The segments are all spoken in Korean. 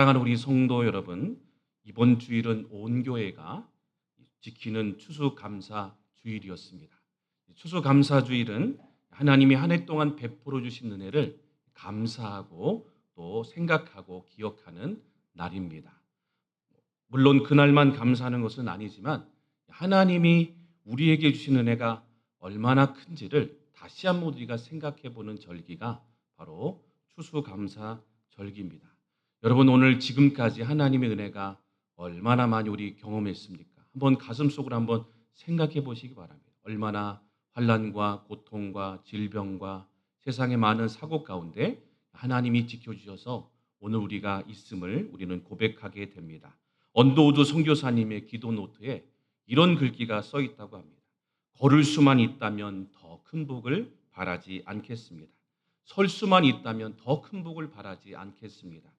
사랑하는 우리 성도 여러분, 이번 주일은 온 교회가 지키는 추수감사 주일이었습니다. 추수감사 주일은 하나님이 한 해 동안 베풀어 주신 은혜를 감사하고 또 생각하고 기억하는 날입니다. 물론 그날만 감사하는 것은 아니지만 하나님이 우리에게 주신 은혜가 얼마나 큰지를 다시 한번 우리가 생각해 보는 절기가 바로 추수감사 절기입니다. 여러분, 오늘 지금까지 하나님의 은혜가 얼마나 많이 우리 경험했습니까? 한번 가슴속으로 한번 생각해 보시기 바랍니다. 얼마나 환난과 고통과 질병과 세상의 많은 사고 가운데 하나님이 지켜주셔서 오늘 우리가 있음을 우리는 고백하게 됩니다. 언더우드 선교사님의 기도 노트에 이런 글귀가 써 있다고 합니다. 걸을 수만 있다면 더 큰 복을 바라지 않겠습니다. 설 수만 있다면 더 큰 복을 바라지 않겠습니다.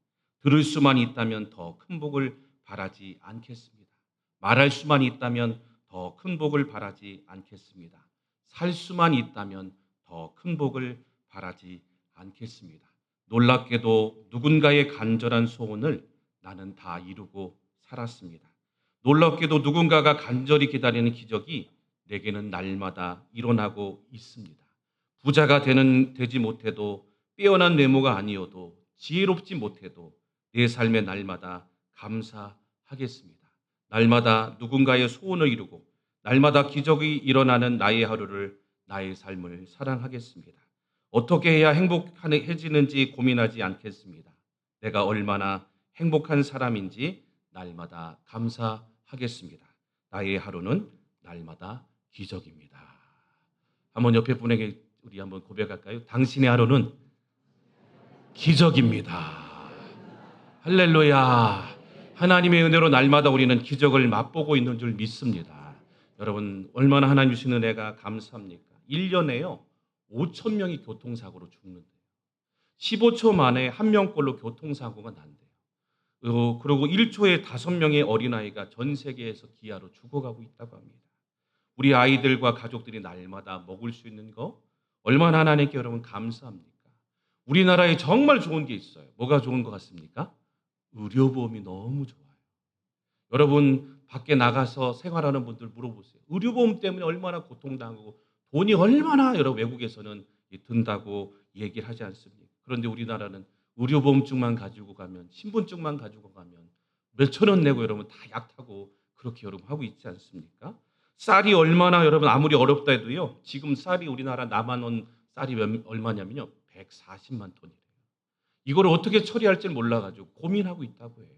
들을 수만 있다면 더 큰 복을 바라지 않겠습니다. 말할 수만 있다면 더 큰 복을 바라지 않겠습니다. 살 수만 있다면 더 큰 복을 바라지 않겠습니다. 놀랍게도 누군가의 간절한 소원을 나는 다 이루고 살았습니다. 놀랍게도 누군가가 간절히 기다리는 기적이 내게는 날마다 일어나고 있습니다. 부자가 되지 못해도, 빼어난 외모가 아니어도, 지혜롭지 못해도 내 삶의 날마다 감사하겠습니다. 날마다 누군가의 소원을 이루고 날마다 기적이 일어나는 나의 하루를, 나의 삶을 사랑하겠습니다. 어떻게 해야 행복해지는지 고민하지 않겠습니다. 내가 얼마나 행복한 사람인지 날마다 감사하겠습니다. 나의 하루는 날마다 기적입니다. 한번 옆에 분에게 우리 한번 고백할까요? 당신의 하루는 기적입니다. 할렐루야. 하나님의 은혜로 날마다 우리는 기적을 맛보고 있는 줄 믿습니다. 여러분, 얼마나 하나님 주신 은혜가 감사합니까? 1년에요 5천 명이 교통사고로 죽는데요. 15초 만에 한 명꼴로 교통사고가 난대요. 그리고 1초에 5명의 어린아이가 전 세계에서 기아로 죽어가고 있다고 합니다. 우리 아이들과 가족들이 날마다 먹을 수 있는 거 얼마나 하나님께 여러분 감사합니까? 우리나라에 정말 좋은 게 있어요. 뭐가 좋은 것 같습니까? 의료보험이 너무 좋아요. 여러분, 밖에 나가서 생활하는 분들 물어보세요. 의료보험 때문에 얼마나 고통당하고 돈이 얼마나 여러 외국에서는 든다고 얘기를 하지 않습니까? 그런데 우리나라는 의료보험증만 가지고 가면, 신분증만 가지고 가면 몇천 원 내고 여러분 다 약 타고 그렇게 여러분 하고 있지 않습니까? 쌀이 얼마나 여러분 아무리 어렵다 해도요. 지금 쌀이 우리나라 남아온 쌀이 얼마냐면요. 140만 톤이래요. 이걸 어떻게 처리할지 몰라가지고 고민하고 있다고 해요.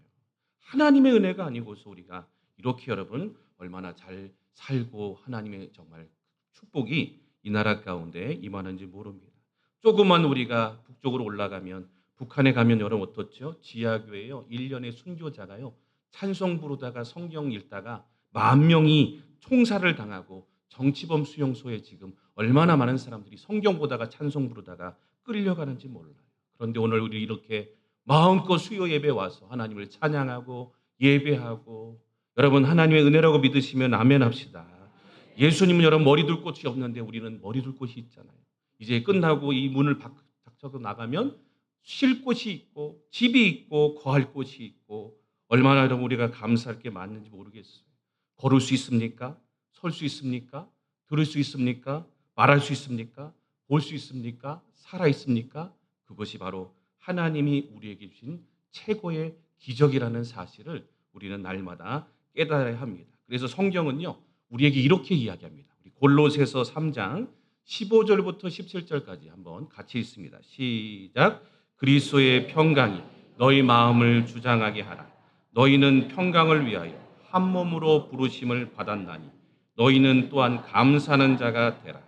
하나님의 은혜가 아니고서 우리가 이렇게 여러분 얼마나 잘 살고 하나님의 정말 축복이 이 나라 가운데 임하는지 모릅니다. 조금만 우리가 북쪽으로 올라가면, 북한에 가면 여러분 어떻죠? 지하교회요. 1년에 순교자가요. 찬송 부르다가 성경 읽다가 10,000명이 총살을 당하고 정치범 수용소에 지금 얼마나 많은 사람들이 성경 보다가 찬송 부르다가 끌려가는지 몰라요. 그런데 오늘 우리 이렇게 마음껏 수요 예배 와서 하나님을 찬양하고 예배하고, 여러분 하나님의 은혜라고 믿으시면 아멘 합시다. 예수님은 여러분 머리 둘 곳이 없는데 우리는 머리 둘 곳이 있잖아요. 이제 끝나고 이 문을 닥쳐서 나가면 쉴 곳이 있고 집이 있고 거할 곳이 있고, 얼마나 여러분 우리가 감사할 게 많은지 모르겠어요. 걸을 수 있습니까? 설 수 있습니까? 들을 수 있습니까? 말할 수 있습니까? 볼 수 있습니까? 살아 있습니까? 그것이 바로 하나님이 우리에게 주신 최고의 기적이라는 사실을 우리는 날마다 깨달아야 합니다. 그래서 성경은요, 우리에게 이렇게 이야기합니다. 우리 골로새서 3장 15절부터 17절까지 한번 같이 읽습니다. 시작. 그리스도의 평강이 너희 마음을 주장하게 하라. 너희는 평강을 위하여 한 몸으로 부르심을 받았나니 너희는 또한 감사하는 자가 되라.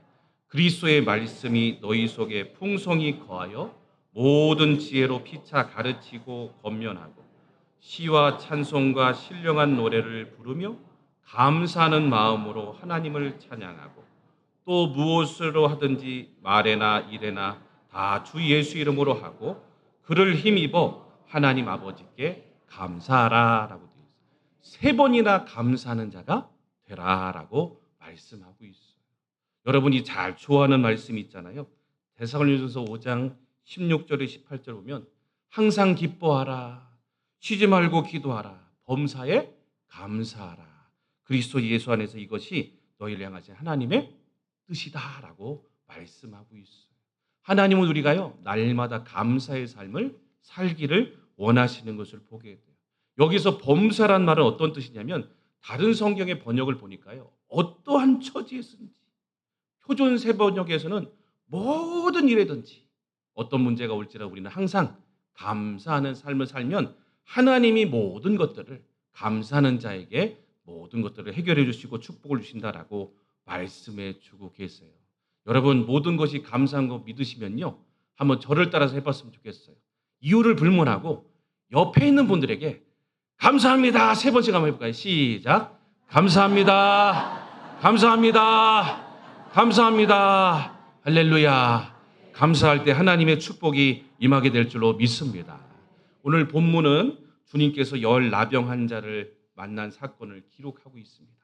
그리스도의 말씀이 너희 속에 풍성히 거하여 모든 지혜로 피차 가르치고 권면하고 시와 찬송과 신령한 노래를 부르며 감사하는 마음으로 하나님을 찬양하고, 또 무엇으로 하든지 말에나 일에나 다 주 예수 이름으로 하고 그를 힘입어 하나님 아버지께 감사하라라고 되어 있어요. 3번이나 감사하는 자가 되라라고 말씀하고 있어요. 여러분이 잘 좋아하는 말씀이 있잖아요. 데살로니가서 5장 16절에 18절 보면 항상 기뻐하라. 쉬지 말고 기도하라. 범사에 감사하라. 그리스도 예수 안에서 이것이 너희를 향하신 하나님의 뜻이다라고 말씀하고 있어요. 하나님은 우리가요 날마다 감사의 삶을 살기를 원하시는 것을 보게 돼요. 여기서 범사란 말은 어떤 뜻이냐면 다른 성경의 번역을 보니까요 어떠한 처지에서든지 표준 세 번역에서는 모든 일에든지 어떤 문제가 올지라도 우리는 항상 감사하는 삶을 살면 하나님이 모든 것들을 감사하는 자에게 모든 것들을 해결해 주시고 축복을 주신다라고 말씀해 주고 계세요. 여러분 모든 것이 감사한 거 믿으시면요. 한번 저를 따라서 해봤으면 좋겠어요. 이유를 불문하고 옆에 있는 분들에게 감사합니다. 세 번씩 한번 해볼까요? 시작. 감사합니다. 감사합니다. 감사합니다. 할렐루야. 감사할 때 하나님의 축복이 임하게 될 줄로 믿습니다. 오늘 본문은 주님께서 열 나병 환자를 만난 사건을 기록하고 있습니다.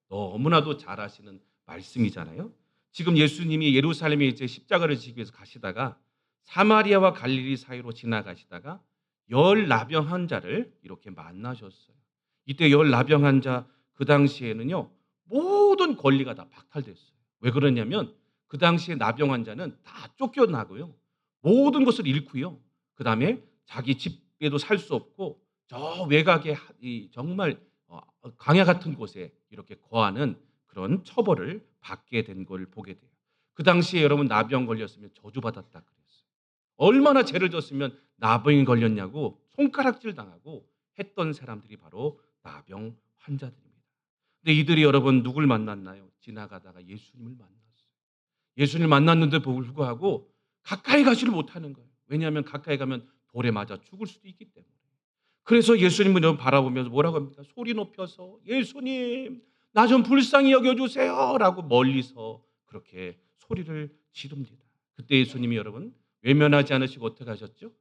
너무나도 잘 아시는 말씀이잖아요. 지금 예수님이 예루살렘에 이제 십자가를 지기 위해서 가시다가 사마리아와 갈릴리 사이로 지나가시다가 열 나병 환자를 이렇게 만나셨어요. 이때 열 나병 환자 그 당시에는요 모든 권리가 다 박탈됐어요. 왜 그러냐면 그 당시에 나병 환자는 다 쫓겨나고요 모든 것을 잃고요 그 다음에 자기 집에도 살 수 없고 저 외곽에 정말 광야 같은 곳에 이렇게 거하는 그런 처벌을 받게 된 걸 보게 돼요. 그 당시에 여러분 나병 걸렸으면 저주받았다 그랬어요. 얼마나 죄를 졌으면 나병이 걸렸냐고 손가락질 당하고 했던 사람들이 바로 나병 환자들입니다. 근데 이들이 여러분 누굴 만났나요? 지나가다가 예수님을 만났어요. 예수님을 만났는데 불구하고 가까이 가지를 못하는 거예요. 왜냐하면 가까이 가면 돌에 맞아 죽을 수도 있기 때문에. 그래서 예수님을 바라보면서 뭐라고 합니까? 소리 높여서 예수님 나 좀 불쌍히 여겨주세요 라고 멀리서 그렇게 소리를 지릅니다. 그때 예수님이 여러분 외면하지 않으시고 어떻게 하셨죠?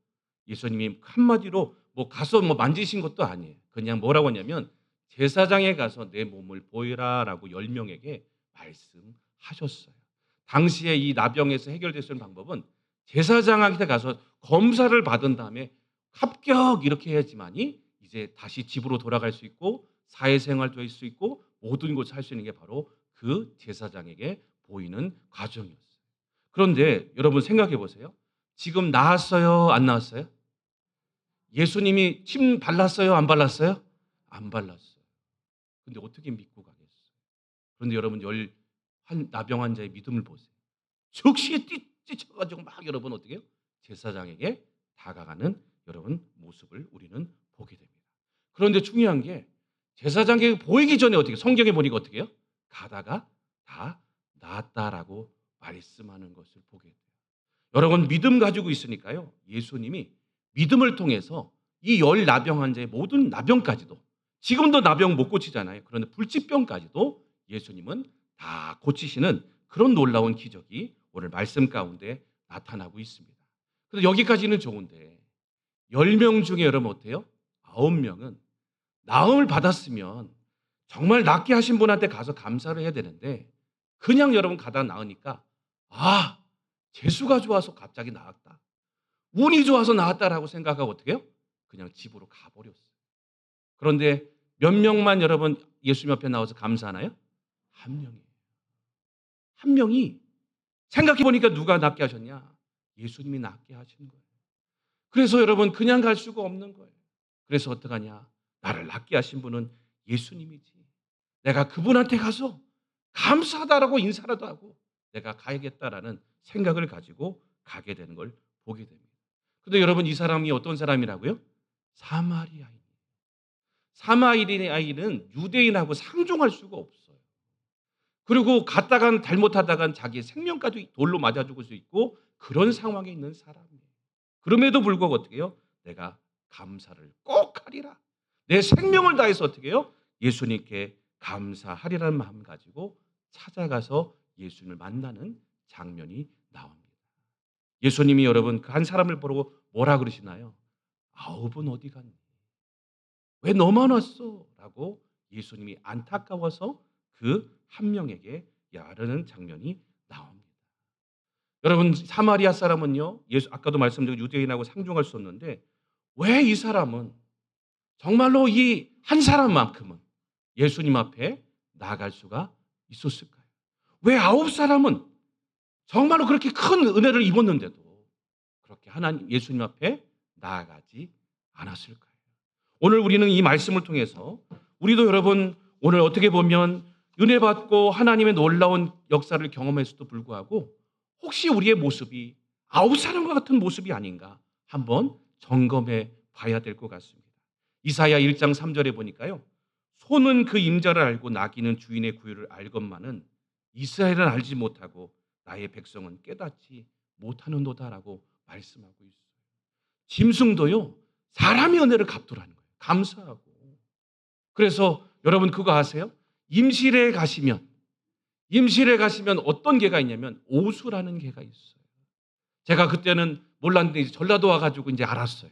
예수님이 한마디로 가서 만지신 것도 아니에요. 그냥 뭐라고 하냐면 제사장에 가서 내 몸을 보이라 라고 10명에게 말씀하셨어요. 당시에 이 나병에서 해결될 수 있는 방법은 제사장한테 가서 검사를 받은 다음에 합격 이렇게 해야지만이 이제 다시 집으로 돌아갈 수 있고 사회생활도 할 수 있고 모든 것을 할 수 있는 게 바로 그 제사장에게 보이는 과정이었어요. 그런데 여러분 생각해 보세요. 지금 나았어요? 안 나았어요? 예수님이 침 발랐어요? 안 발랐어요? 안 발랐어요. 근데 어떻게 믿고 가겠어요? 그런데 여러분 나병 환자의 믿음을 보세요. 즉시 뛰쳐가지고 막 여러분 어떻게 해요? 제사장에게 다가가는 여러분 모습을 우리는 보게 됩니다. 그런데 중요한 게 제사장에게 보이기 전에 어떻게 성경에 보니까 어떻게 해요? 가다가 다 나았다라고 말씀하는 것을 보게 돼요. 여러분 믿음 가지고 있으니까요. 예수님이 믿음을 통해서 이 열 나병 환자의 모든 나병까지도 지금도 나병 못 고치잖아요. 그런데 불치병까지도 예수님은 다 고치시는 그런 놀라운 기적이 오늘 말씀 가운데 나타나고 있습니다. 그래서 여기까지는 좋은데 10명 중에 여러분 어때요? 9명은 나음을 받았으면 정말 낫게 하신 분한테 가서 감사를 해야 되는데 그냥 여러분 가다 나으니까 재수가 좋아서 갑자기 나았다. 운이 좋아서 나았다라고 생각하고 어떻게 해요? 그냥 집으로 가버렸어요. 그런데 몇 명만 여러분 예수님 앞에 나와서 감사하나요? 한 명이에요. 한 명이 생각해 보니까 누가 낫게 하셨냐? 예수님이 낫게 하신 거예요. 그래서 여러분 그냥 갈 수가 없는 거예요. 그래서 어떡하냐? 나를 낫게 하신 분은 예수님이지. 내가 그분한테 가서 감사하다라고 인사라도 하고 내가 가야겠다라는 생각을 가지고 가게 되는 걸 보게 됩니다. 근데 여러분 이 사람이 어떤 사람이라고요? 사마리아인. 사마리아인은 유대인하고 상종할 수가 없어요. 그리고 갔다간 잘못하다간 자기의 생명까지 돌로 맞아 죽을 수 있고 그런 상황에 있는 사람이에요. 그럼에도 불구하고 어떻게 해요? 내가 감사를 꼭 하리라. 내 생명을 다해서 어떻게 해요? 예수님께 감사하리라는 마음 가지고 찾아가서 예수님을 만나는 장면이 나옵니다. 예수님이 여러분 그 한 사람을 보고 뭐라 그러시나요? 9은 어디 갔니? 왜 너만 왔어? 라고 예수님이 안타까워서 그 한 명에게 야르는 장면이 나옵니다. 여러분 사마리아 사람은요. 아까도 말씀드린 유대인하고 상종할 수 없는데 왜 이 사람은 정말로 이 한 사람만큼은 예수님 앞에 나아갈 수가 있었을까요? 왜 아홉 사람은 정말로 그렇게 큰 은혜를 입었는데도 그렇게 하나님 예수님 앞에 나아가지 않았을까요? 오늘 우리는 이 말씀을 통해서 우리도 여러분 오늘 어떻게 보면 은혜 받고 하나님의 놀라운 역사를 경험했음에도 불구하고 혹시 우리의 모습이 아홉 사람과 같은 모습이 아닌가 한번 점검해 봐야 될 것 같습니다. 이사야 1장 3절에 보니까요. 소는 그 임자를 알고 나귀는 주인의 구유를 알건만은 이스라엘은 알지 못하고 나의 백성은 깨닫지 못하는도다라고 말씀하고 있어요. 짐승도요. 사람의 은혜를 갚더라는 거예요. 감사하고. 그래서 여러분 그거 아세요? 임실에 가시면 어떤 개가 있냐면 오수라는 개가 있어요. 제가 그때는 몰랐는데 이제 전라도 와가지고 이제 알았어요.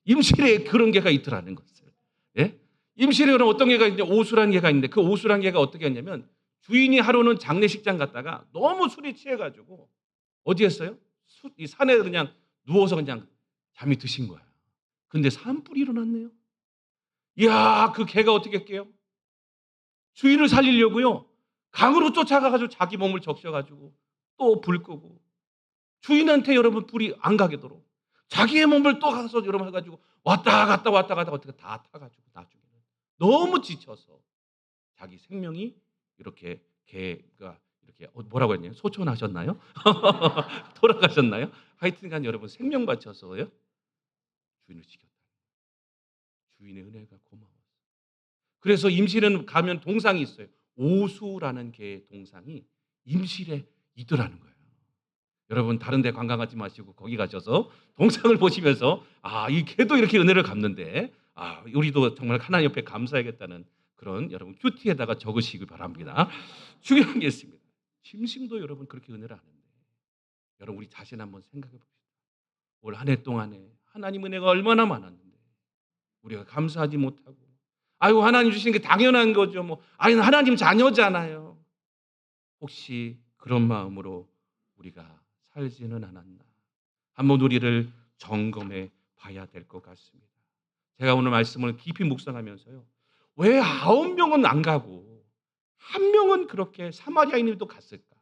임실에 그런 개가 있더라는 것을. 예? 임실에 그럼 어떤 개가 있는데 오수라는 개가 있는데 그 오수라는 개가 어떻게 했냐면 주인이 하루는 장례식장 갔다가 너무 술이 취해가지고 어디 했어요? 이 산에 그냥 누워서 그냥 잠이 드신 거야. 근데 산불이 일어났네요. 이야, 그 개가 어떻게 할게요? 주인을 살리려고요. 강으로 쫓아가가지고 자기 몸을 적셔가지고 또 불 끄고 주인한테 여러분 불이 안 가게도록 자기의 몸을 또 가서 여러분 해가지고 왔다 갔다 왔다 갔다 어떻게 다 타가지고 나중에는 너무 지쳐서 자기 생명이 이렇게 개가 이렇게 뭐라고 했냐 소천하셨나요? 돌아가셨나요? 하여튼간 여러분 생명 바쳐서요 주인을 지켰다. 주인의 은혜가 고마워. 그래서 임실에는 가면 동상이 있어요. 오수라는 개의 동상이 임실에 있더라는 거예요. 여러분 다른 데 관광 가지 마시고 거기 가셔서 동상을 보시면서 아, 이 개도 이렇게 은혜를 갚는데 아, 우리도 정말 하나님 옆에 감사하겠다는 그런 여러분 큐티에다가 적으시기 바랍니다. 중요한 게 있습니다. 짐승도 여러분 그렇게 은혜를 아는데 여러분 우리 자신 한번 생각해 봅시다. 올 한 해 동안에 하나님 은혜가 얼마나 많았는데 우리가 감사하지 못하고 아이고 하나님 주시는 게 당연한 거죠. 뭐 아니 하나님 자녀잖아요. 혹시 그런 마음으로 우리가 살지는 않았나? 한번 우리를 점검해 봐야 될 것 같습니다. 제가 오늘 말씀을 깊이 묵상하면서요. 왜 아홉 명은 안 가고 한 명은 그렇게 사마리아인들도 갔을까?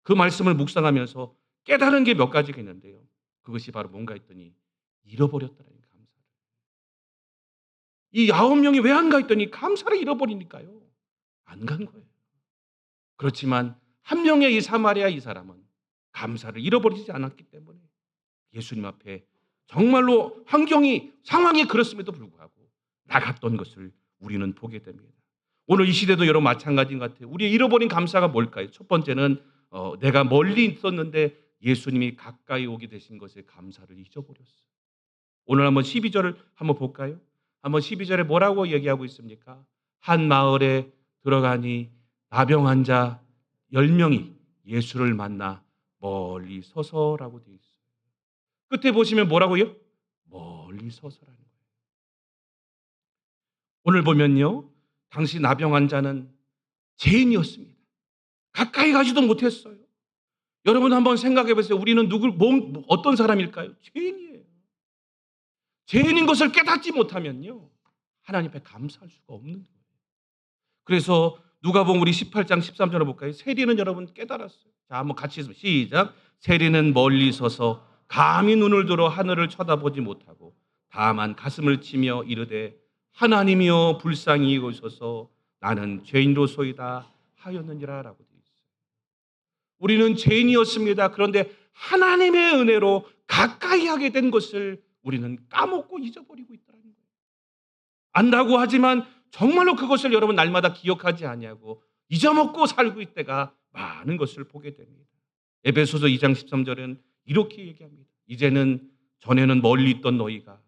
그 말씀을 묵상하면서 깨달은 게 몇 가지가 있는데요. 그것이 바로 뭔가 했더니 잃어버렸다는 감사를. 이 아홉 명이 왜 안 가 했더니 감사를 잃어버리니까요. 안 간 거예요. 그렇지만 한 명의 이 사마리아 이 사람은 감사를 잃어버리지 않았기 때문에 예수님 앞에 정말로 상황이 그렇음에도 불구하고 나갔던 것을 우리는 보게 됩니다. 오늘 이 시대도 여러분 마찬가지인 것 같아요. 우리의 잃어버린 감사가 뭘까요? 첫 번째는 내가 멀리 있었는데 예수님이 가까이 오게 되신 것에 감사를 잊어버렸어요. 오늘 한번 12절을 한번 볼까요? 한번 12절에 뭐라고 얘기하고 있습니까? 한 마을에 들어가니 나병 환자 10명이 예수를 만나 멀리 서서라고 되어 있어요. 끝에 보시면 뭐라고요? 멀리 서서라는 거예요. 오늘 보면요. 당시 나병 환자는 죄인이었습니다. 가까이 가지도 못했어요. 여러분 한번 생각해 보세요. 우리는 어떤 사람일까요? 죄인이에요. 죄인인 것을 깨닫지 못하면요. 하나님 앞에 감사할 수가 없는 거예요. 그래서 누가복음 우리 18장 13절을 볼까요? 세리는 여러분 깨달았어요. 자, 한번 같이 해서 시작. 세리는 멀리 서서 감히 눈을 들어 하늘을 쳐다보지 못하고 다만 가슴을 치며 이르되 하나님이여 불쌍히 여기소서 나는 죄인로소이다 하였느니라라고 되어 있어요. 우리는 죄인이었습니다. 그런데 하나님의 은혜로 가까이 하게 된 것을 우리는 까먹고 잊어버리고 있다는 거예요. 안다고 하지만 정말로 그것을 여러분 날마다 기억하지 아니하고 잊어먹고 살고 있을 때가 많은 것을 보게 됩니다. 에베소서 2장 13절은 이렇게 얘기합니다. 이제는 전에는 멀리 있던 너희가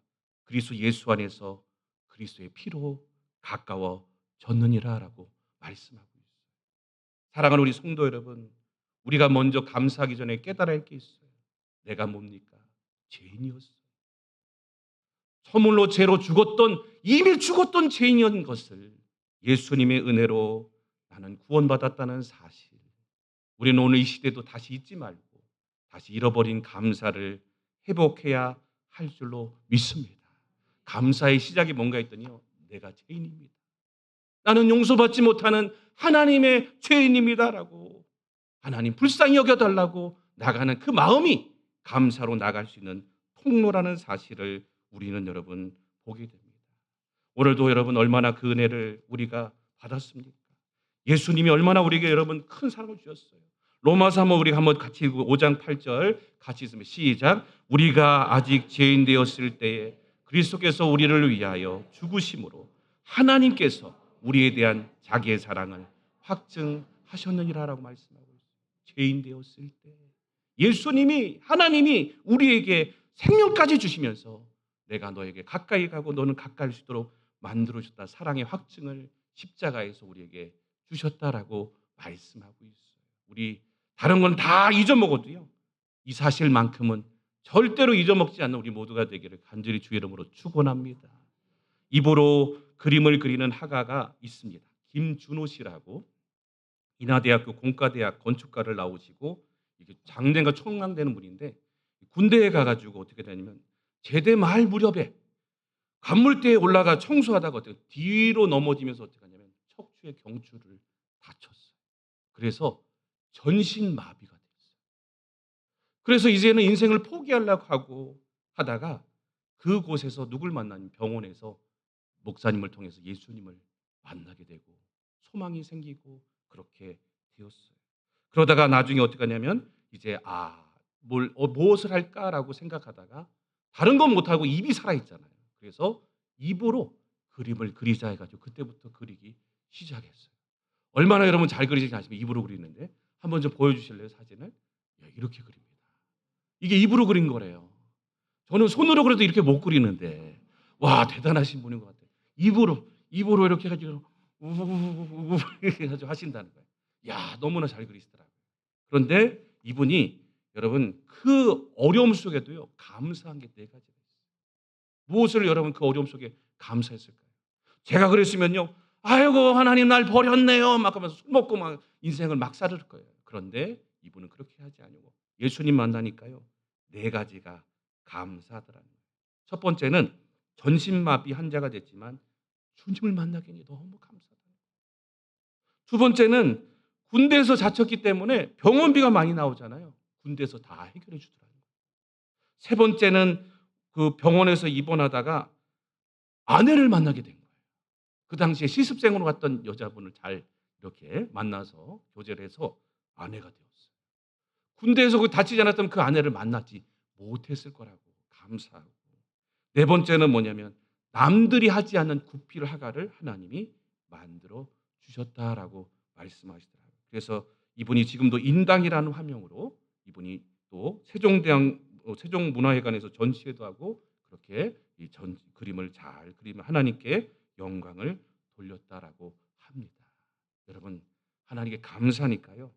그리스도 예수 안에서 그리스도의 피로 가까워졌느니라라고 말씀하고 있어요. 사랑하는 우리 성도 여러분, 우리가 먼저 감사하기 전에 깨달아야 할 게 있어요. 내가 뭡니까? 죄인이었어요. 허물로 죄로 이미 죽었던 죄인이었던 것을 예수님의 은혜로 나는 구원받았다는 사실. 우리는 오늘 이 시대도 다시 잊지 말고 다시 잃어버린 감사를 회복해야 할 줄로 믿습니다. 감사의 시작이 뭔가 했더니요. 내가 죄인입니다. 나는 용서받지 못하는 하나님의 죄인입니다라고 하나님 불쌍히 여겨달라고 나가는 그 마음이 감사로 나갈 수 있는 통로라는 사실을 우리는 여러분 보게 됩니다. 오늘도 여러분 얼마나 그 은혜를 우리가 받았습니까? 예수님이 얼마나 우리에게 여러분 큰 사랑을 주셨어요. 로마서 한번 같이 읽고 5장 8절 같이 읽으면 시작. 우리가 아직 죄인 되었을 때에 그리스도께서 우리를 위하여 죽으심으로 하나님께서 우리에 대한 자기의 사랑을 확증하셨느니라라고 말씀하고 있어요. 죄인 되었을 때 예수님이 하나님이 우리에게 생명까지 주시면서 내가 너에게 가까이 가고 너는 가까이 할 수 있도록 만들어 주셨다. 사랑의 확증을 십자가에서 우리에게 주셨다라고 말씀하고 있어요. 우리 다른 건 다 잊어먹어도요. 이 사실만큼은 절대로 잊어먹지 않는 우리 모두가 되기를 간절히 주의 이름으로 축원합니다. 입으로 그림을 그리는 화가가 있습니다. 김준호 씨라고 인하대학교 공과대학 건축과를 나오시고 이게 장대가 총망되는 분인데 군대에 가가지고 어떻게 되냐면 제대 말 무렵에 관물대에 올라가 청소하다가 어떻게 뒤로 넘어지면서 어떻게 하냐면 척추의 경추를 다쳤어요. 그래서 전신마비가 됐어요. 그래서 이제는 인생을 포기하려고 하고 하다가 그곳에서 누굴 만나냐면 병원에서 목사님을 통해서 예수님을 만나게 되고 소망이 생기고 그렇게 되었어요. 그러다가 나중에 어떻게 하냐면 이제 무엇을 할까라고 생각하다가 다른 건 못하고 입이 살아있잖아요. 그래서 입으로 그림을 그리자 해가지고 그때부터 그리기 시작했어요. 얼마나 여러분 잘 그리시는지 아시면 입으로 그리는데 한번 좀 보여주실래요 사진을? 이렇게 그립니다. 이게 입으로 그린 거래요. 저는 손으로 그려도 이렇게 못 그리는데 와 대단하신 분인 것 같아요. 입으로 이렇게 해가지고 우우우우 이렇게 해가지고 하신다는 거예요. 야 너무나 잘 그리시더라고요. 그런데 이분이 여러분 그 어려움 속에도요 감사한 게 네 가지가 있어요. 무엇을 여러분 그 어려움 속에 감사했을까요? 제가 그랬으면요 아이고 하나님 날 버렸네요 막 하면서 술 먹고 막 인생을 막 살을 거예요. 그런데 이분은 그렇게 하지 않고 예수님 만나니까요 네 가지가 감사하더라는 거예요. 첫 번째는 전신마비 환자가 됐지만 주님을 만나게 되니 너무 감사하다. 두 번째는 군대에서 다쳤기 때문에 병원비가 많이 나오잖아요. 군대에서 다 해결해 주더라는 거예요. 세 번째는 그 병원에서 입원하다가 아내를 만나게 된 거예요. 그 당시에 시습생으로 갔던 여자분을 잘 이렇게 만나서 교제를 해서 아내가 되었어요. 군대에서 그 다치지 않았다면 그 아내를 만나지 못했을 거라고 감사하고. 네 번째는 뭐냐면 남들이 하지 않는 구피를 하가를 하나님이 만들어 주셨다라고 말씀하시더라고요. 그래서 이분이 지금도 인당이라는 화명으로 이분이 또 세종문화회관에서 전시회도 하고 그렇게 이 그림을 잘 그리면 하나님께 영광을 돌렸다라고 합니다. 여러분 하나님께 감사하니까요.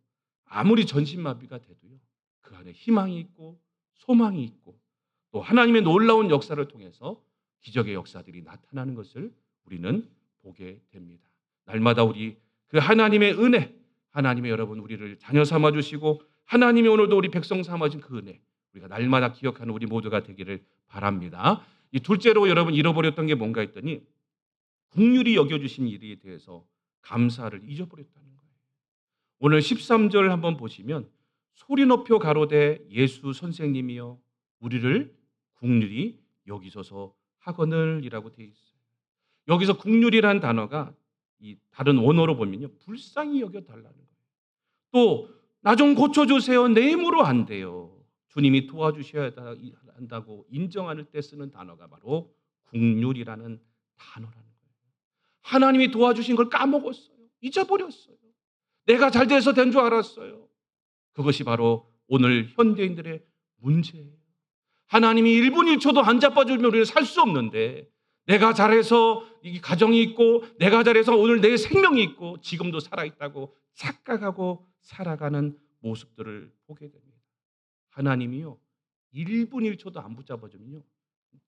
아무리 전신마비가 돼도요. 그 안에 희망이 있고 소망이 있고 또 하나님의 놀라운 역사를 통해서 기적의 역사들이 나타나는 것을 우리는 보게 됩니다. 날마다 우리 그 하나님의 은혜, 하나님의 여러분 우리를 자녀 삼아 주시고 하나님이 오늘도 우리 백성 삼아 주신 그 은혜 우리가 날마다 기억하는 우리 모두가 되기를 바랍니다. 이 둘째로 여러분 잃어버렸던 게 뭔가 했더니 긍휼히 여겨주신 일에 대해서 감사를 잊어버렸다는 거예요. 오늘 13절 한번 보시면 소리 높여 가로되 예수 선생님이여 우리를 긍휼히 여기소서 하거늘이라고 되어 있어요. 여기서 긍휼이라는 단어가 이 다른 원어로 보면요 불쌍히 여겨 달라는 거예요. 또 나 좀 고쳐주세요 내 힘으로 안 돼요. 주님이 도와주셔야 한다고 인정할 때 쓰는 단어가 바로 긍휼이라는 단어라는 거예요. 하나님이 도와주신 걸 까먹었어요. 잊어버렸어요. 내가 잘 돼서 된 줄 알았어요. 그것이 바로 오늘 현대인들의 문제예요. 하나님이 1분 1초도 안 잡아주면 우리는 살 수 없는데 내가 잘해서 이 가정이 있고 내가 잘해서 오늘 내 생명이 있고 지금도 살아있다고 착각하고 살아가는 모습들을 보게 됩니다. 하나님이요 1분 1초도 안 붙잡아주면요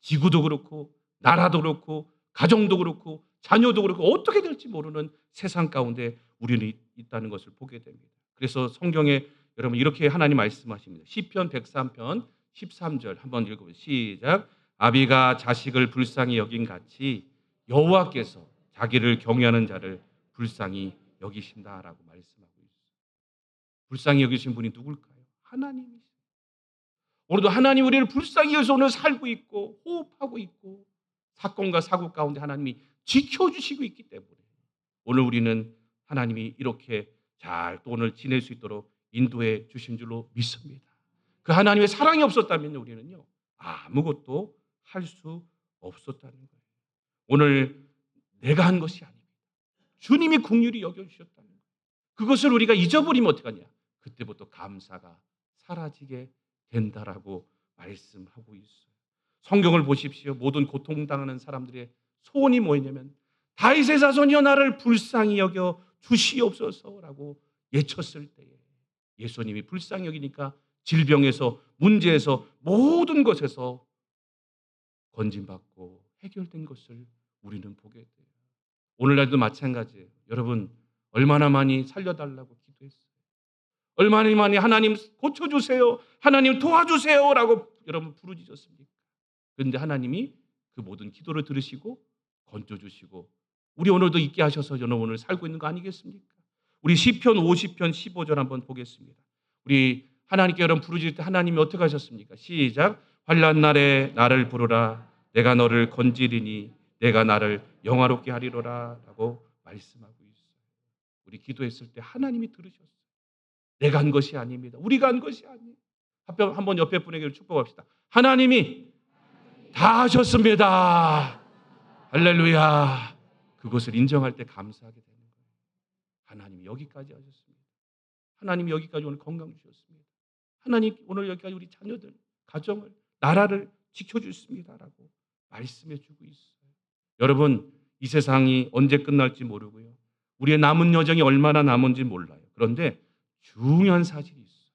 지구도 그렇고 나라도 그렇고 가정도 그렇고 자녀도 그렇고 어떻게 될지 모르는 세상 가운데 우리는 있다는 것을 보게 됩니다. 그래서 성경에 여러분 이렇게 하나님 말씀하십니다. 시편 103편 13절 한번 읽어보세요. 시작. 아비가 자식을 불쌍히 여긴 같이 여호와께서 자기를 경외하는 자를 불쌍히 여기신다라고 말씀하고 있어요. 불쌍히 여기신 분이 누굴까요? 하나님이시죠. 오늘도 하나님 우리를 불쌍히 여기서 오늘 살고 있고 호흡하고 있고 사건과 사고 가운데 하나님이 지켜주시고 있기 때문에 오늘 우리는 하나님이 이렇게 잘 또 오늘 지낼 수 있도록 인도해 주신 줄로 믿습니다. 그 하나님의 사랑이 없었다면 우리는요 아무것도 할 수 없었다는 거예요. 오늘 내가 한 것이 아닙니다. 주님이 긍휼히 여겨주셨다는 거예요. 그것을 우리가 잊어버리면 어떡하냐. 그때부터 감사가 사라지게 된다라고 말씀하고 있어요. 성경을 보십시오. 모든 고통당하는 사람들의 소원이 뭐였냐면 다윗의 자손이여 나를 불쌍히 여겨 주시옵소서라고 외쳤을 때에 예수님이 불쌍히 여기니까 질병에서 문제에서 모든 것에서 건진받고 해결된 것을 우리는 보게 돼요. 오늘날도 마찬가지예요. 여러분 얼마나 많이 살려달라고 기도했어요. 얼마나 많이 하나님 고쳐주세요. 하나님 도와주세요라고 여러분 부르짖었습니까? 그런데 하나님이 그 모든 기도를 들으시고 건져주시고 우리 오늘도 있게 하셔서 저는 오늘 살고 있는 거 아니겠습니까? 우리 시편 50편 15절 한번 보겠습니다. 우리 하나님께 여러분 부르짖을 때 하나님이 어떻게 하셨습니까? 시작. 환난 날에 나를 부르라. 내가 너를 건지리니 내가 나를 영화롭게 하리로라 라고 말씀하고 있어요. 우리 기도했을 때 하나님이 들으셨어요. 내가 한 것이 아닙니다. 우리가 한 것이 아니에요. 한번 옆에 분에게 축복합시다. 하나님이 다 하셨습니다. 할렐루야. 그것을 인정할 때 감사하게 되는 거예요. 하나님이 여기까지 하셨습니다. 하나님이 여기까지 오늘 건강 주셨습니다. 하나님 오늘 여기까지 우리 자녀들, 가정을, 나라를 지켜주십니다라고 말씀해 주고 있어요. 여러분 이 세상이 언제 끝날지 모르고요. 우리의 남은 여정이 얼마나 남은지 몰라요. 그런데 중요한 사실이 있어요.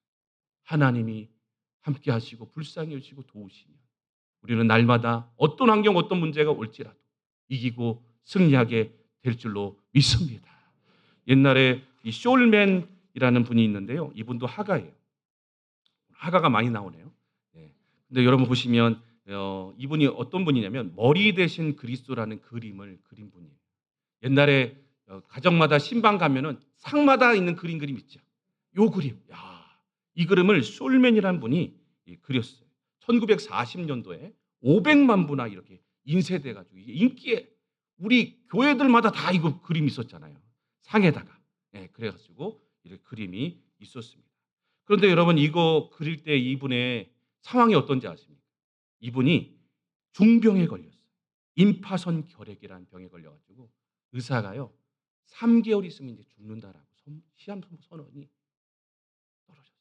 하나님이 함께 하시고 불쌍히 여기시고 도우시면 우리는 날마다 어떤 환경 어떤 문제가 올지라도 이기고 승리하게 될 줄로 믿습니다. 옛날에 이 숄맨이라는 분이 있는데요. 이분도 화가예요. 화가가 많이 나오네요. 네. 근데 여러분 보시면 이분이 어떤 분이냐면 머리 대신 그리스도라는 그림을 그린 분이에요. 옛날에 가정마다 신방 가면은 상마다 있는 그림 있죠. 요 그림. 야, 이 그림을 숄맨이라는 분이 그렸어요. 1940년도에 500만 부나 이렇게 인쇄돼 가지고 이게 인기에 우리 교회들마다 다 이거 그림이 있었잖아요. 상에다가. 예, 그래 가지고 이렇게 그림이 있었습니다. 그런데 여러분 이거 그릴 때 이분의 상황이 어떤지 아십니까? 이분이 중병에 걸렸어요. 임파선 결핵이라는 병에 걸려 가지고 의사가요. 3개월 있으면 이제 죽는다라고 시험 선언이 떨어졌어요.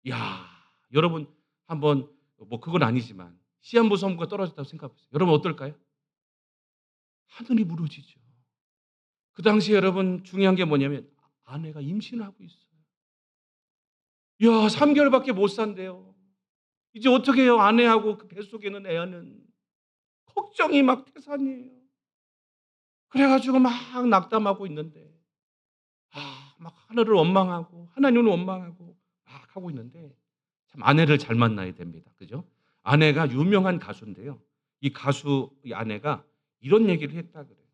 야, 여러분 한번 뭐 그건 아니지만 시한부 선고가 떨어졌다고 생각해 보세요. 여러분 어떨까요? 하늘이 무너지죠. 그 당시에 여러분 중요한 게 뭐냐면 아내가 임신을 하고 있어요. 야, 3개월밖에 못 산대요. 이제 어떻게 해요? 아내하고 그 뱃속에 있는 애는 걱정이 막 태산이에요. 그래 가지고 막 낙담하고 있는데 막 하늘을 원망하고 하나님을 원망하고 막 하고 있는데 참 아내를 잘 만나야 됩니다. 그죠? 아내가 유명한 가수인데요. 이 아내가 이런 얘기를 했다 그래요.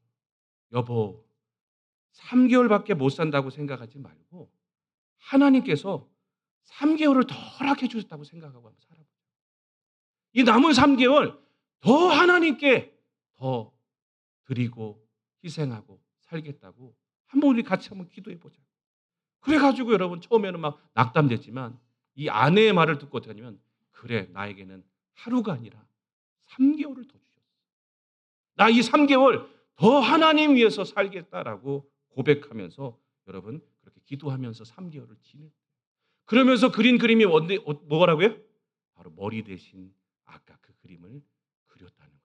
여보, 3개월밖에 못 산다고 생각하지 말고 하나님께서 3개월을 더 허락해 주셨다고 생각하고 한번 살아보세요. 이 남은 3개월 더 하나님께 더 드리고 희생하고 살겠다고 한번 우리 같이 한번 기도해 보자. 그래 가지고 여러분 처음에는 막 낙담됐지만 이 아내의 말을 듣고 어떻게 하냐면 그래 나에게는 하루가 아니라 3개월을 더 주셨어. 나 이 3개월 더 하나님 위해서 살겠다라고 고백하면서 여러분 그렇게 기도하면서 3개월을 지냈어요. 그러면서 그린 그림이 뭐라고요? 바로 머리 대신 아까 그 그림을 그렸다는 거예요.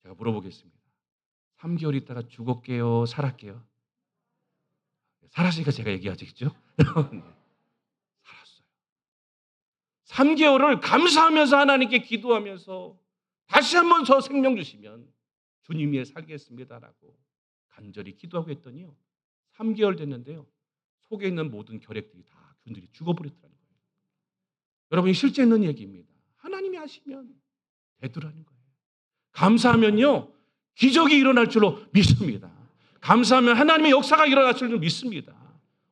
제가 물어보겠습니다. 3개월 있다가 죽을게요? 살았게요? 살았으니까 제가 얘기하겠죠? 네. 살았어요. 3개월을 감사하면서 하나님께 기도하면서 다시 한 번 더 생명 주시면 주님 위해 살겠습니다라고 간절히 기도하고 했더니요. 3개월 됐는데요. 속에 있는 모든 결핵들이 다 균들이 죽어버렸다는 거예요. 여러분이 실제 있는 얘기입니다. 하나님이 하시면 되더라는 거예요. 감사하면요, 기적이 일어날 줄로 믿습니다. 감사하면 하나님의 역사가 일어날 줄로 믿습니다.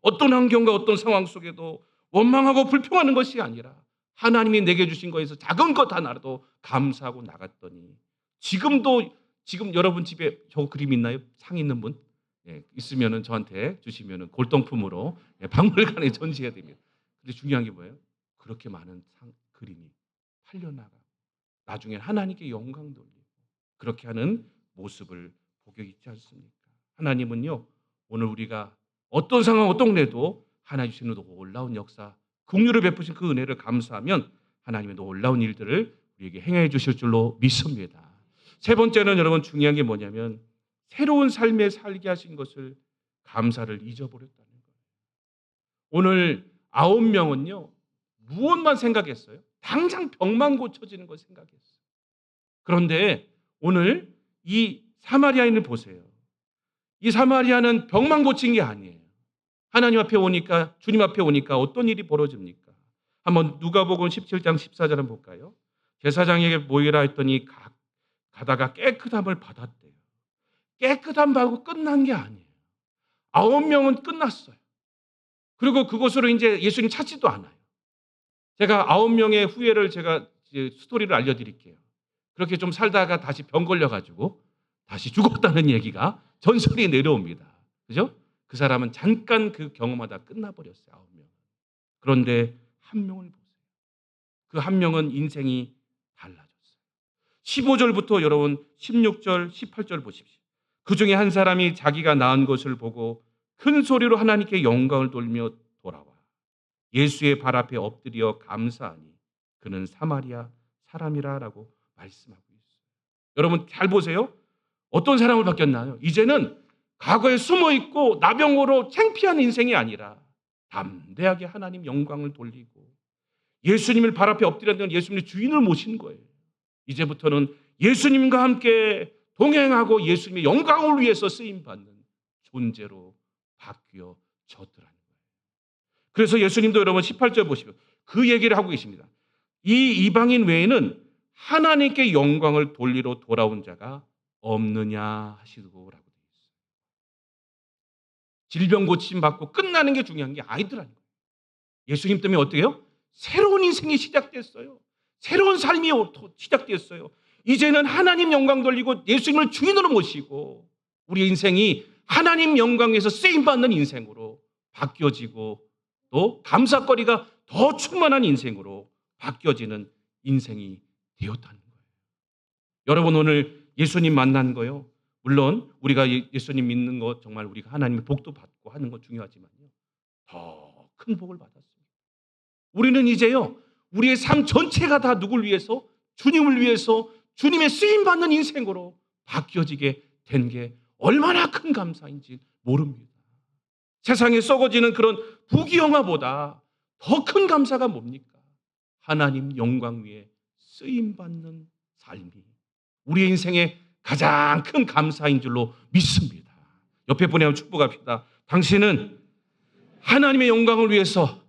어떤 환경과 어떤 상황 속에도 원망하고 불평하는 것이 아니라 하나님이 내게 주신 거에서 작은 것 하나라도 감사하고 나갔더니 지금 여러분 집에 저 그림 있나요? 상 있는 분? 예, 있으면은 저한테 주시면은 골동품으로 박물관에 전시해야 됩니다. 근데 중요한 게 뭐예요? 그렇게 많은 그림이 팔려나가 나중에 하나님께 영광 돌리고 그렇게 하는 모습을 보게 있지 않습니까? 하나님은요, 오늘 우리가 어떤 상황, 어떤 은혜도 하나님 주시는 놀라운 역사, 긍휼을 베푸신 그 은혜를 감사하면 하나님의 놀라운 일들을 우리에게 행해 주실 줄로 믿습니다. 세 번째는 여러분 중요한 게 뭐냐면 새로운 삶에 살게 하신 것을 감사를 잊어버렸다는 거예요. 오늘 9명은요, 무엇만 생각했어요? 당장 병만 고쳐지는 걸 생각했어요. 그런데 오늘 이 사마리아인을 보세요. 이 사마리아는 병만 고친 게 아니에요. 하나님 앞에 오니까, 주님 앞에 오니까 어떤 일이 벌어집니까? 한번 누가복음 17장 14절 한번 볼까요? 제사장에게 모이라 했더니 가다가 깨끗함을 받았대요. 깨끗함 받고 끝난 게 아니에요. 9명은 끝났어요. 그리고 그곳으로 이제 예수님 찾지도 않아요. 제가 9명의 후예를 제가 스토리를 알려드릴게요. 그렇게 좀 살다가 다시 병 걸려가지고 다시 죽었다는 얘기가 전설이 내려옵니다. 그죠? 그 사람은 잠깐 그 경험하다 끝나버렸어요. 9명. 그런데 한 명을 보세요. 그 한 명은 인생이 달라졌어요. 15절부터 여러분 16절, 18절 보십시오. 그 중에 한 사람이 자기가 낳은 것을 보고 큰 소리로 하나님께 영광을 돌며 돌아와 예수의 발 앞에 엎드려 감사하니 그는 사마리아 사람이라라고 말씀하고 있어요. 여러분 잘 보세요. 어떤 사람을 바뀌었나요? 이제는 과거에 숨어있고 나병으로 창피한 인생이 아니라 담대하게 하나님 영광을 돌리고 예수님을 발 앞에 엎드렸던 예수님의 주인을 모신 거예요. 이제부터는 예수님과 함께 동행하고 예수님의 영광을 위해서 쓰임받는 존재로 바뀌어졌더라는 거예요. 그래서 예수님도 여러분 18절 보시면 그 얘기를 하고 계십니다. 이 이방인 외에는 하나님께 영광을 돌리러 돌아온 자가 없느냐 하시고라고 되어 있어요. 질병 고침 받고 끝나는 게 중요한 게 아니더라는 거예요. 예수님 때문에 어떻게 해요? 새로운 인생이 시작됐어요. 새로운 삶이 시작됐어요. 이제는 하나님 영광 돌리고 예수님을 주인으로 모시고 우리 인생이 하나님 영광에서 쓰임받는 인생으로 바뀌어지고 또 감사거리가 더 충만한 인생으로 바뀌어지는 인생이 되었다는 거예요. 여러분 오늘 예수님 만난 거요. 물론 우리가 예수님 믿는 것 정말 우리가 하나님의 복도 받고 하는 것 중요하지만요. 더 큰 복을 받았습니다. 우리는 이제요. 우리의 삶 전체가 다 누굴 위해서? 주님을 위해서 주님의 쓰임받는 인생으로 바뀌어지게 된 게 얼마나 큰 감사인지 모릅니다. 세상에 썩어지는 그런 부귀영화보다 더 큰 감사가 뭡니까? 하나님 영광 위에 쓰임받는 삶이 우리의 인생의 가장 큰 감사인 줄로 믿습니다. 옆에 분에게 축복합시다. 당신은 하나님의 영광을 위해서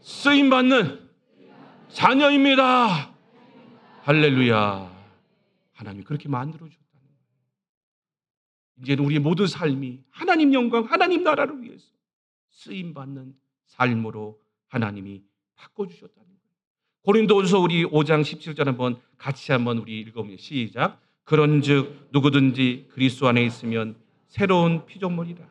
쓰임받는 자녀입니다. 할렐루야. 하나님이 그렇게 만들어주셨다는 거예요. 이제는 우리의 모든 삶이 하나님 영광, 하나님 나라를 위해서 쓰임받는 삶으로 하나님이 바꿔주셨다는 거예요. 고린도후서 우리 5장 17절 한번 같이 한번 우리 읽어보면 시작. 그런즉 누구든지 그리스도 안에 있으면 새로운 피조물이라.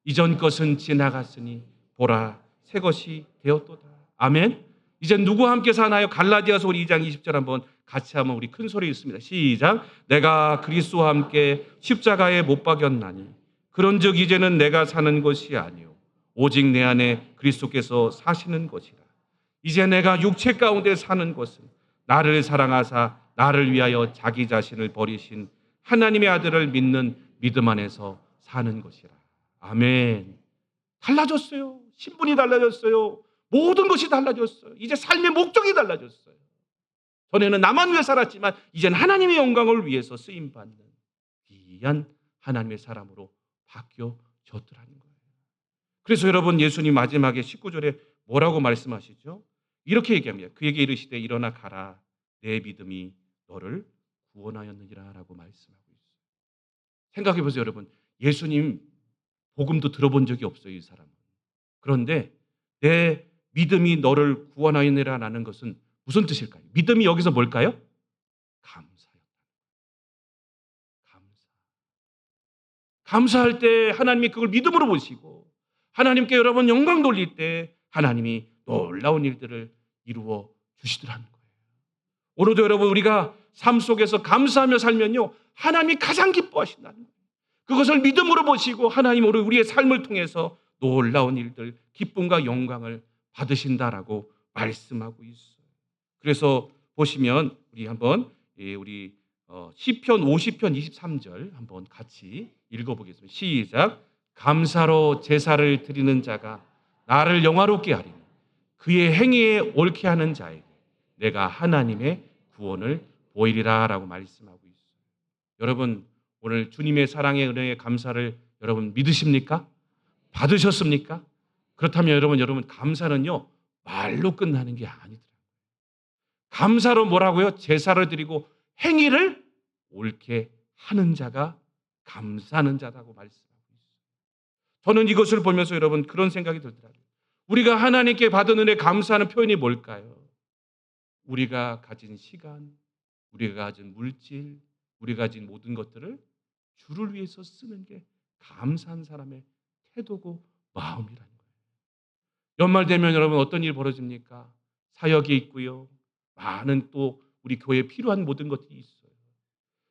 이전 것은 지나갔으니 보라 새 것이 되었도다. 아멘. 이제 누구와 함께 사나요? 갈라디아서 우리 2장 20절 한번 같이 한번 우리 큰 소리 읽습니다. 시작. 내가 그리스도와 함께 십자가에 못 박였나니 그런즉 이제는 내가 사는 것이 아니요 오직 내 안에 그리스도께서 사시는 것이라. 이제 내가 육체 가운데 사는 것은 나를 사랑하사 나를 위하여 자기 자신을 버리신 하나님의 아들을 믿는 믿음 안에서 사는 것이라. 아멘. 달라졌어요. 신분이 달라졌어요. 모든 것이 달라졌어요. 이제 삶의 목적이 달라졌어요. 전에는 나만 위해 살았지만 이제는 하나님의 영광을 위해서 쓰임받는 귀한 하나님의 사람으로 바뀌어졌더라는 거예요. 그래서 여러분 예수님 마지막에 19절에 뭐라고 말씀하시죠? 이렇게 얘기합니다. 그에게 이르시되 일어나 가라. 내 믿음이 너를 구원하였느니라 라고 말씀하고 있어요. 생각해 보세요, 여러분. 예수님 복음도 들어본 적이 없어요, 이 사람은. 그런데 내 믿음이 너를 구원하였느니라는 것은 무슨 뜻일까요? 믿음이 여기서 뭘까요? 감사였다. 감사. 감사할 때 하나님이 그걸 믿음으로 보시고 하나님께 여러분 영광 돌릴 때 하나님이 놀라운 일들을 이루어 주시더라는 거예요. 오늘도 여러분 우리가 삶 속에서 감사하며 살면요, 하나님이 가장 기뻐하신다는 거예요. 그것을 믿음으로 보시고 하나님 오늘 우리의 삶을 통해서 놀라운 일들, 기쁨과 영광을 받으신다라고 말씀하고 있어요. 그래서 보시면 우리 한번 우리 시편 50편 23절 한번 같이 읽어보겠습니다. 시작. 감사로 제사를 드리는 자가 나를 영화롭게 하리니 그의 행위에 옳게 하는 자에게 내가 하나님의 구원을 보이리라 라고 말씀하고 있어요. 여러분 오늘 주님의 사랑의 은혜의 감사를 여러분 믿으십니까? 받으셨습니까? 그렇다면 여러분 감사는요 말로 끝나는 게 아니더라고요. 감사로 뭐라고요? 제사를 드리고 행위를 옳게 하는 자가 감사하는 자라고 말씀하고 있어요. 저는 이것을 보면서 여러분 그런 생각이 들더라고요. 우리가 하나님께 받은 은혜 감사하는 표현이 뭘까요? 우리가 가진 시간, 우리가 가진 물질, 우리가 가진 모든 것들을 주를 위해서 쓰는 게 감사한 사람의 태도고 마음이라는 거예요. 연말 되면 여러분 어떤 일이 벌어집니까? 사역이 있고요. 많은 또 우리 교회에 필요한 모든 것들이 있어요.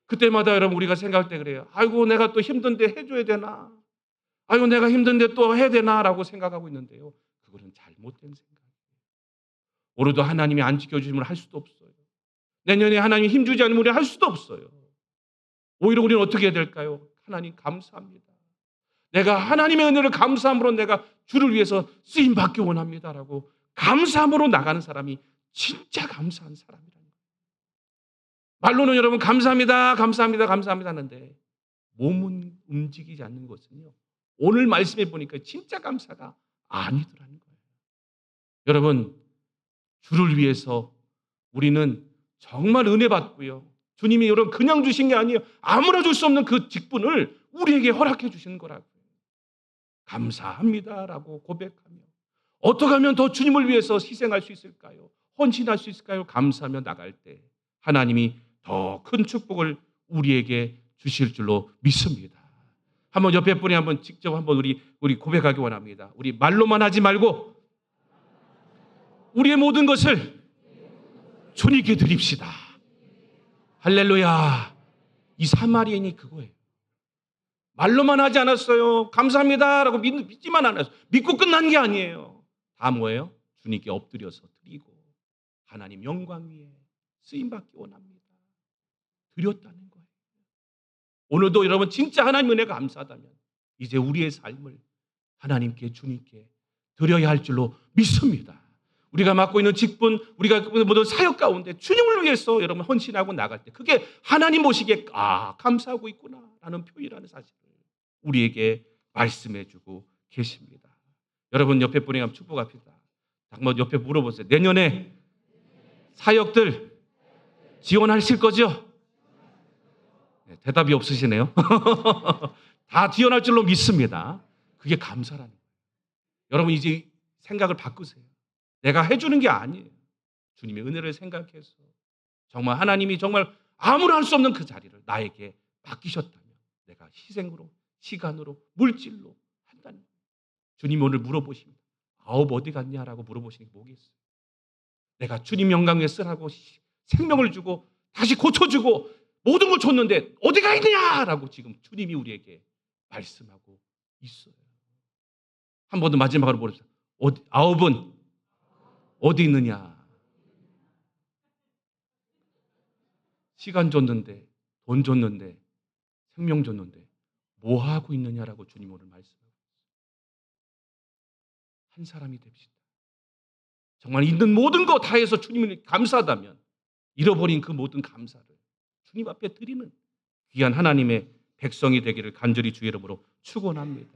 그때마다 여러분 우리가 생각할 때 그래요. 아이고 내가 또 힘든데 해줘야 되나? 아이고 내가 힘든데 또 해야 되나? 라고 생각하고 있는데요. 그거는 잘못된 생각이에요. 오늘도 하나님이 안 지켜주시면 할 수도 없어요. 내년에 하나님이 힘주지 않으면 우리 할 수도 없어요. 오히려 우리는 어떻게 해야 될까요? 하나님 감사합니다. 내가 하나님의 은혜를 감사함으로 내가 주를 위해서 쓰임받기 원합니다라고 감사함으로 나가는 사람이 진짜 감사한 사람이라는 거예요. 말로는 여러분 감사합니다, 감사합니다, 감사합니다 하는데 몸은 움직이지 않는 것은요. 오늘 말씀해 보니까 진짜 감사가 아니더라는 거예요. 여러분 주를 위해서 우리는 정말 은혜 받고요. 주님이 여러분 그냥 주신 게 아니에요. 아무나 줄 수 없는 그 직분을 우리에게 허락해 주신 거라고요. 감사합니다라고 고백하며 어떻게 하면 더 주님을 위해서 희생할 수 있을까요? 헌신할 수 있을까요? 감사하며 나갈 때 하나님이 더 큰 축복을 우리에게 주실 줄로 믿습니다. 한번 옆에 분이 한번 직접 한번 우리 고백하기 원합니다. 우리 말로만 하지 말고 우리의 모든 것을 주님께 드립시다. 할렐루야. 이 사마리아인이 그거예요. 말로만 하지 않았어요. 감사합니다라고 믿지만 않았어요. 믿고 끝난 게 아니에요. 다 뭐예요? 주님께 엎드려서 드리고 하나님 영광 위에 쓰임받기 원합니다. 드렸다는 거예요. 오늘도 여러분 진짜 하나님 은혜가 감사하다면 이제 우리의 삶을 하나님께 주님께 드려야 할 줄로 믿습니다. 우리가 맡고 있는 직분, 우리가 모든 사역 가운데 주님을 위해서 여러분 헌신하고 나갈 때 그게 하나님 보시기에 감사하고 있구나라는 표현이라는 사실을 우리에게 말씀해 주고 계십니다. 여러분 옆에 분에게 한번 축복합시다. 한번 옆에 물어보세요. 내년에 사역들 지원하실 거죠? 네, 대답이 없으시네요. 다 지원할 줄로 믿습니다. 그게 감사라는 거예요. 여러분 이제 생각을 바꾸세요. 내가 해주는 게 아니에요. 주님의 은혜를 생각해서 정말 하나님이 정말 아무나 할 수 없는 그 자리를 나에게 맡기셨다면 내가 희생으로, 시간으로, 물질로 한다는 거예요. 주님이 오늘 물어보십니다. 아홉 어디 갔냐라고 물어보시는 게 뭐겠어요? 내가 주님 영광 위해 쓰라고 생명을 주고 다시 고쳐주고 모든 걸 줬는데 어디 가 있느냐라고 지금 주님이 우리에게 말씀하고 있어요. 한 번 더 마지막으로 물어보세요. 아홉은 어디 있느냐? 시간 줬는데, 돈 줬는데, 생명 줬는데 뭐 하고 있느냐라고 주님 오늘 말씀하고 있어요. 한 사람이 됩시다. 정말 있는 모든 거 다 해서 주님을 감사하다면 잃어버린 그 모든 감사를 주님 앞에 드리는 귀한 하나님의 백성이 되기를 간절히 주의 이름으로 축원합니다.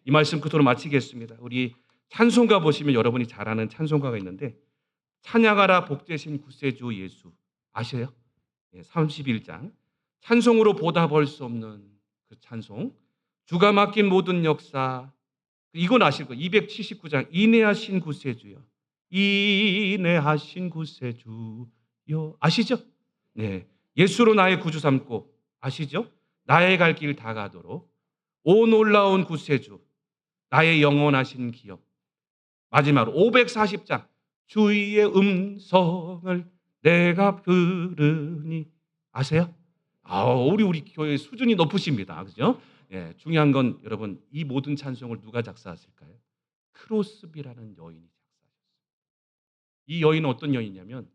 이 말씀 그토록 마치겠습니다. 우리 찬송가 보시면 여러분이 잘 아는 찬송가가 있는데 찬양하라 복되신 구세주 예수 아세요? 31장. 찬송으로 보답할 수 없는 그 찬송. 주가 맡긴 모든 역사. 이건 아실 거예요. 279장. 인내하신 구세주여. 인내하신 구세주여. 아시죠? 네. 예수로 나의 구주 삼고 아시죠? 나의 갈 길 다 가도록 오 놀라운 구세주. 나의 영원하신 기업. 마지막으로 540장. 주의 음성을 내가 들으니 아세요? 우리 교회 수준이 높으십니다. 그죠? 예, 중요한 건 여러분 이 모든 찬송을 누가 작사했을까요? 크로스비라는 여인이 작사했어요. 이 여인은 어떤 여인이냐면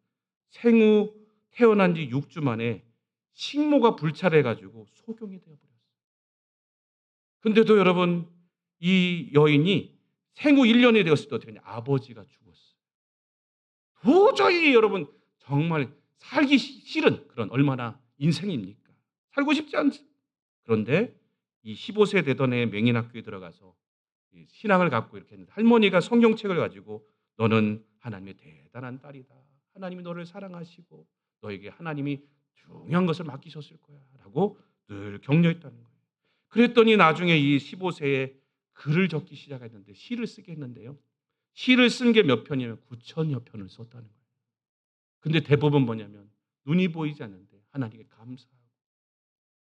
생후 태어난 지 6주 만에 식모가 불찰해가지고 소경이 되어버렸어요. 근데도 여러분 이 여인이 생후 1년이 되었을 때 어떻게 하냐? 아버지가 죽었어요. 도저히 여러분 정말 살기 싫은 그런 얼마나 인생입니까? 살고 싶지 않죠. 그런데 이 15세 되던 해 맹인학교에 들어가서 신앙을 갖고 이렇게 했는데 할머니가 성경책을 가지고 너는 하나님의 대단한 딸이다. 하나님이 너를 사랑하시고 너에게 하나님이 중요한 것을 맡기셨을 거야 라고 늘 격려했다는 거예요. 그랬더니 나중에 이 15세에 글을 적기 시작했는데 시를 쓰게 했는데요. 시를 쓴 게 몇 편이면 9천여 편을 썼다는 거예요. 근데 대부분 뭐냐면 눈이 보이지 않는데 하나님께 감사하고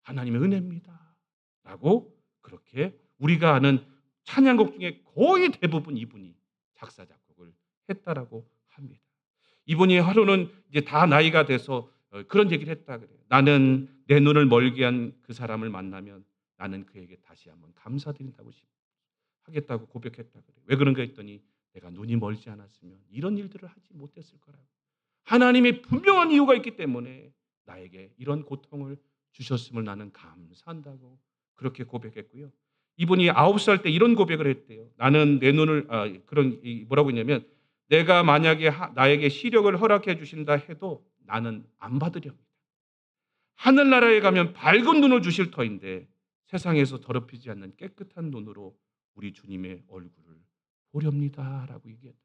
하나님의 은혜입니다 라고 그렇게 우리가 아는 찬양곡 중에 거의 대부분 이분이 작사 작곡을 했다라고 합니다. 이분이 하루는 이제 다 나이가 돼서 그런 얘기를 했다 그래요. 나는 내 눈을 멀게 한 그 사람을 만나면 나는 그에게 다시 한번 감사드린다고 하겠다고 고백했다 그래요. 왜 그런가 했더니 내가 눈이 멀지 않았으면 이런 일들을 하지 못했을 거라고. 하나님의 분명한 이유가 있기 때문에 나에게 이런 고통을 주셨음을 나는 감사한다고 그렇게 고백했고요. 이분이 9살 때 이런 고백을 했대요. 나는 내 눈을 뭐라고 했냐면 내가 만약에 나에게 시력을 허락해 주신다 해도 나는 안 받으렵니다. 하늘나라에 가면 밝은 눈을 주실 터인데 세상에서 더럽히지 않는 깨끗한 눈으로 우리 주님의 얼굴을 보렵니다라고 얘기했다.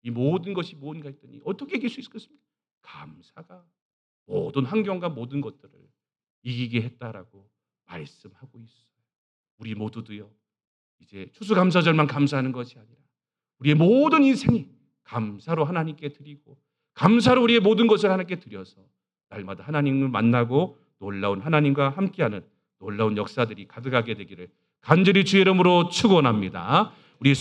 이 모든 것이 뭔가 했더니 어떻게 이길 수 있겠습니까? 감사가 모든 환경과 모든 것들을 이기게 했다라고 말씀하고 있어요. 우리 모두도요. 이제 추수감사절만 감사하는 것이 아니라 우리의 모든 인생이 감사로 하나님께 드리고 감사로 우리의 모든 것을 하나님께 드려서 날마다 하나님을 만나고 놀라운 하나님과 함께하는 놀라운 역사들이 가득하게 되기를 간절히 주의 이름으로 축원합니다. 우리